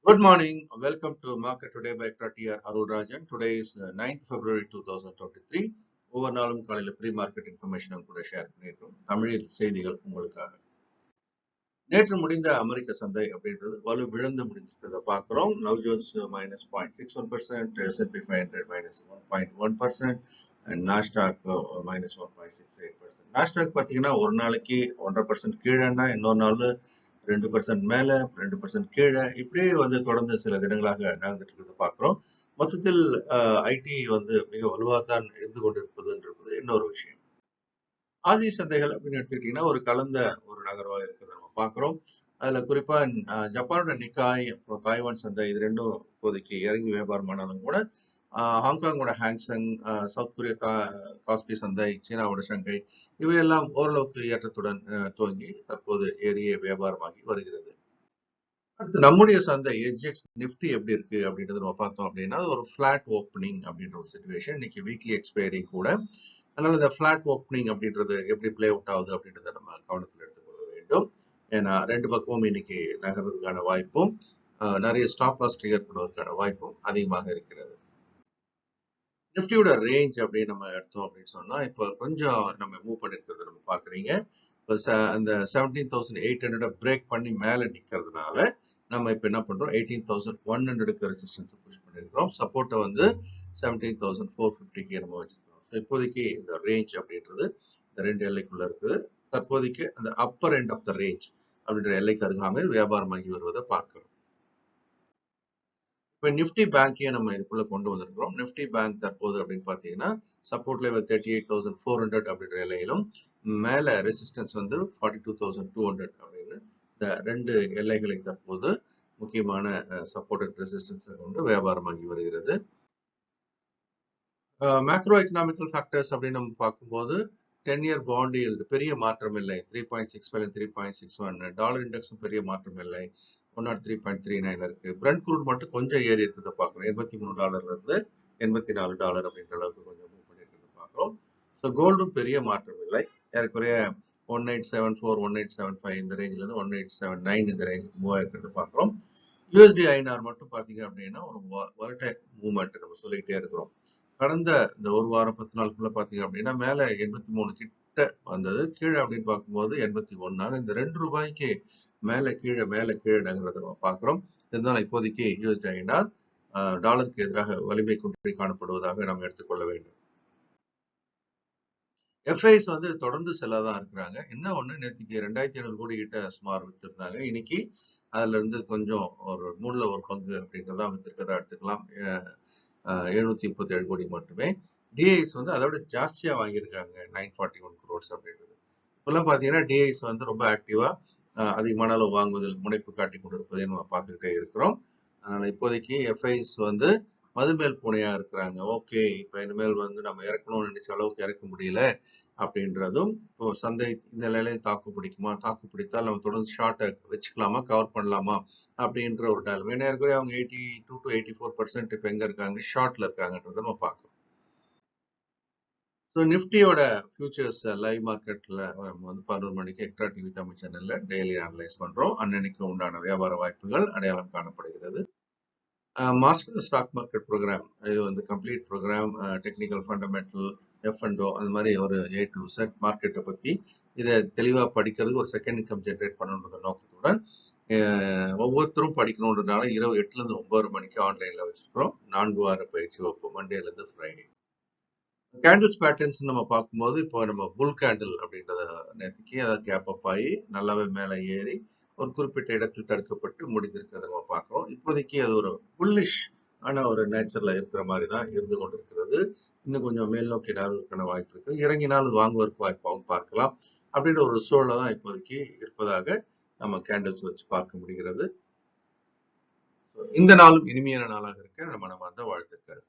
Good morning. Welcome to Market Today by ECTRA Arulrajhan. Today is 9th February 2023. ஒவ்வொரு நாளும் காலையில் pre market information கூட share பண்ணியிருக்கோம். தமிழில் செய்திகள் உங்களுக்காக. நேற்று முடிந்த அமெரிக்க சந்தை அப்படின்றது வலு விழுந்து முடிஞ்சிருக்கிறத பார்க்குறோம். Now Jones -0.61%, S&P 500 -1.1%, and Nasdaq -1.68%. Nasdaq பார்த்தீங்கன்னா ஒரு நாளைக்கு 1.5% கீழேன்னா இன்னொரு நாள் 2% மேல 2% கீழே இப்படியே வந்து தொடர்ந்து சில தினங்களாக நகர்ந்துட்டு இருக்கிறத பார்க்கிறோம். மொத்தத்தில் ஐடி வந்து மிக வலுவாகத்தான் இருந்து கொண்டிருப்பதுன்றது இன்னொரு விஷயம். ஆசிய சந்தைகள் அப்படின்னு எடுத்துக்கிட்டீங்கன்னா ஒரு கலந்த ஒரு நகர்வாக இருக்கிறத நம்ம பார்க்கிறோம். அதுல குறிப்பா ஜப்பானோட நிக்காய் அப்புறம் தாய்வான் சந்தை இது ரெண்டும் இப்போதைக்கு இறங்கி வியாபாரமானாலும் கூட ஹாங்காங்கோட ஹாங்சங், சவுத் கொரியா காஸ்பி சந்தை, சீனாவோட ஷங்கை இவையெல்லாம் ஓரளவுக்கு ஏற்றத்துடன் துவங்கி தற்போது ஏறிய வியாபாரமாகி வருகிறது. அடுத்து நம்முடைய சந்தை எஜ்எக்ஸ் நிப்டி எப்படி இருக்கு அப்படின்றது நம்ம பார்த்தோம் அப்படின்னா ஒரு ஃபிளாட் ஓப்பனிங் அப்படின்ற ஒரு சிச்சுவேஷன். இன்னைக்கு வீக்லி எக்ஸ்பைரி கூட. அதனால இந்த ஃபிளாட் ஓப்பனிங் அப்படின்றது எப்படி பிளே அவுட் ஆகுது அப்படின்றத நம்ம கவனத்தில் எடுத்துக்கொள்ள வேண்டும். ஏன்னா ரெண்டு பக்கமும் இன்னைக்கு நகர்றதுக்கான வாய்ப்பும் நிறைய ஸ்டாப் லாஸ் ட்ரிகர் பண்ணுவதற்கான வாய்ப்பும் அதிகமாக இருக்கிறது. நிஃப்டியோட ரேஞ்ச் அப்படின்னு நம்ம எடுத்தோம் அப்படின்னு சொன்னா இப்போ கொஞ்சம் நம்ம மூவ் பண்ணிருக்கிறத நம்ம பாக்குறீங்க. இப்போ அந்த 17,800 பிரேக் பண்ணி மேல நிக்கிறதுனால நம்ம இப்ப என்ன பண்றோம் 18,100க்கு ரெசிஸ்டன்ஸ் புஷ் பண்ணிருக்கிறோம். சப்போர்ட்டை வந்து 17,450க்கு நம்ம வச்சிருக்கோம். இப்போதைக்கு இந்த ரேஞ்ச் அப்படின்றது இந்த ரெண்டு எல்லைக்குள்ள இருக்குது. தற்போதைக்கு அந்த upper end of the range அப்படின்ற எல்லைக்கு அருகாமல் வியாபாரமாகி வருவதை பார்க்கிறோம். இப்போ நிஃப்டி பேங்கையும் நம்ம இதுக்குள்ள கொண்டு வந்திருக்கிறோம். நிஃப்டி பேங்க் தற்போது அப்படின்னு பார்த்தீங்கன்னா சப்போர்ட் லெவல் 38,400 அப்படின்ற எல்லையிலும் மேல ரெசிஸ்டன்ஸ் வந்து 42,200 அப்படின்னு இந்த ரெண்டு எல்லைகளை தற்போது முக்கியமான சப்போர்ட் அண்ட் ரெசிஸ்டன்ஸை கொண்டு வியாபாரமாகி வருகிறது. மேக்ரோ எக்கனாமிக்கல் ஃபேக்டர்ஸ் அப்படின்னு நம்ம பார்க்கும்போது 10-year bond yield பெரிய மாற்றம் இல்லை. 3.65 3.61. டாலர் இண்டெக்ஸும் பெரிய மாற்றம் இல்லை. 103.39 இருக்கு. பிரெண்ட் க்ரூட் மட்டும் கொஞ்சம் ஏறி இருக்கிறத பார்க்குறோம். $83 இருந்து $84 அப்படின்ற அளவுக்கு கொஞ்சம் மூவ் பண்ணியிருக்கிறத பார்க்குறோம். ஸோ கோல்டும் பெரிய மாற்றம் இல்லை. ஏறக்குறைய 1874 1875 இந்த ரேஞ்சில் இருந்து 1879 இந்த ரேஞ்சுக்கு மூவ் ஆயிருக்கிறத பார்க்குறோம். யூஎஸ்டி ஐநார் மட்டும் பார்த்தீங்க அப்படின்னா ஒரு வாலடைல் மூவ்மெண்ட் நம்ம சொல்லிக்கிட்டே இருக்கிறோம். கடந்த இந்த ஒரு வாரம் 10 நாளுக்குள்ள பாத்தீங்க அப்படின்னா மேல 83 கிட்ட வந்தது. கீழே அப்படின்னு பார்க்கும்போது 81. இந்த ₹2 மேல கீழே நகர்றதை நம்ம பார்க்கிறோம். இருந்தாலும் இப்போதைக்கு யூஎஸ்டி ஐநார் டாலருக்கு எதிராக வலிமை குன்றி காணப்படுவதாக நாம் எடுத்துக்கொள்ள வேண்டும். எஃப்ஐஸ் வந்து தொடர்ந்து செல்லதான் இருக்கிறாங்க. என்ன ஒண்ணு நேற்றுக்கு 2,700 கோடி கிட்ட சுமார் வித்திருந்தாங்க. இன்னைக்கு அதுல இருந்து கொஞ்சம் ஒரு 3ல ஒரு பங்கு அப்படின்றதா வித்திருக்கதா எடுத்துக்கலாம். 737 கோடி மட்டுமே. டிஐஸ் வந்து அதோட ஜாஸ்தியா வாங்கியிருக்காங்க 941 crores அப்படின்றது. இப்பெல்லாம் பாத்தீங்கன்னா டிஐஸ் வந்து ரொம்ப ஆக்டிவா அதிகமான அளவு வாங்குவதில் முனைப்பு காட்டி கொண்டிருப்பதை நம்ம பார்த்துக்கிட்டே இருக்கிறோம். அதனால இப்போதைக்கு எஃப்ஐஸ் வந்து மதுமேல் பூனையா இருக்கிறாங்க. ஓகே, இப்ப இனிமேல் வந்து நம்ம இறக்கணும்னு நினைச்ச அளவுக்கு இறக்க முடியல அப்படின்றதும் இப்போ சந்தை இந்த நிலையில தாக்கு பிடிக்குமா, தாக்கு பிடித்தால் நம்ம தொடர்ந்து ஷார்ட்டை வச்சுக்கலாமா, கவர் பண்ணலாமா அப்படின்ற ஒரு டைம். ஏன்னா அவங்க 82 to 84% இப்ப எங்க இருக்காங்க, ஷார்ட்ல இருக்காங்கன்றத நம்ம பார்க்கணும். ஸோ நிஃப்டியோட ஃபியூச்சர்ஸ் லைவ் மார்க்கெட்ல நம்ம வந்து 11 மணிக்கு எக்ட்ரா டிவி தமிழ் சேனல்ல டெய்லி அனலைஸ் பண்றோம். அன்னன்னைக்கு உண்டான வியாபார வாய்ப்புகள் அடையாளம் காணப்படுகிறது. மாஸ்டர் ஸ்டாக் மார்க்கெட் ப்ரோக்ராம் இது வந்து complete program, technical fundamental, F&O அந்த மாதிரி ஒரு A to Z மார்க்கெட்டை பத்தி இதை தெளிவா படிக்கிறதுக்கு ஒரு செகண்ட் இன்கம் ஜென்ரேட் பண்ணணுன்ற நோக்கத்துடன் ஒவ்வொருத்தரும் படிக்கணுன்றதுனால இரவு 8ல இருந்து 9 மணிக்கு ஆன்லைன்ல வச்சிருக்கிறோம். 4 வார பயிற்சி வகுப்பு மண்டேல இருந்து ஃப்ரைடே. கேண்டில்ஸ் பேட்டர்ன்ஸ் நம்ம பார்க்கும்போது இப்போ நம்ம புல் கேண்டில் அப்படின்றத நேற்றுக்கு அதை கேப் அப் ஆகி நல்லாவே மேலே ஏறி ஒரு குறிப்பிட்ட இடத்தில் தடுக்கப்பட்டு முடிந்திருக்கிறத நம்ம பார்க்கிறோம். இப்போதைக்கு அது ஒரு புல்லிஷ் ஆன ஒரு நேச்சர்ல இருக்கிற மாதிரி தான் இருந்து கொண்டிருக்கிறது. இன்னும் கொஞ்சம் மேல் நோக்கி நகர்வதற்கான வாய்ப்பு இருக்கு. இறங்கினாலும் வாங்குவதற்கு வாய்ப்பாகவும் பார்க்கலாம் அப்படின்ற ஒரு சூழலை தான் இப்போதைக்கு இருப்பதாக நம்ம கேண்டில்ஸ் வச்சு பார்க்க முடிகிறது. இந்த நாளும் இனிமையான நாளாக இருக்க நம்ம அந்த வாழ்த்துக்கள்.